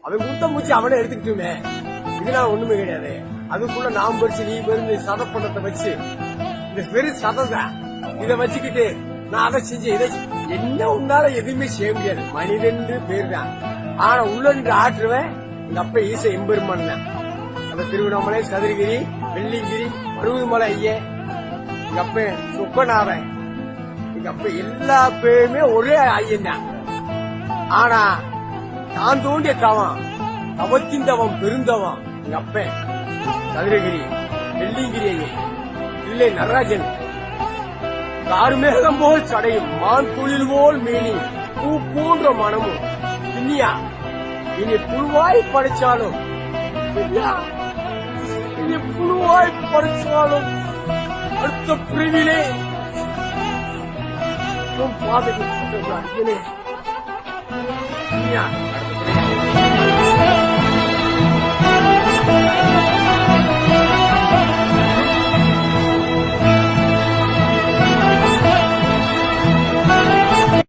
அவன் கொடுத்த மூச்சு அவனே எடுத்துக்கிட்டுமே, இதனால ஒண்ணுமே கிடையாது. அதுக்குள்ள நாம் பறிச்சு நீ மருந்து சதப்பணத்தை வச்சு இந்த வெறும் சததான் இதை வச்சுக்கிட்டு நான் அதை செஞ்சு இதை என்ன உன்னால எதுவுமே செய்ய முடியாது. மனிதன் பேர் தான். ஆனா உள்ளன்று ஆற்றுவேன் எங்க அப்ப ஈச எம்பெருமான் தான். அந்த திருவண்ணாமலை, சதுரகிரி, வெள்ளிங்கிரி, பருவமலை ஐயன், எங்க அப்ப சொக்கநாதன், எங்க அப்ப எல்லா பேருமே ஒரே ஐயன் தான். ஆனா நான் தோண்டிய தவம், தவத்தின் தவம் பெருந்தவம் எங்க அப்ப சதுரகிரி, வெள்ளிங்கிரி ஐயன், இல்லை நடராஜன். கார்மேகம் போல் சடையும், மான் தொழில் போல் மேனி, பூ போன்ற மனமும், இனியா இனி புழுவாய் படைச்சாலும், இனி புழுவாய் படைச்சாலும் அடுத்த பிரிவிலே பாதைக்கு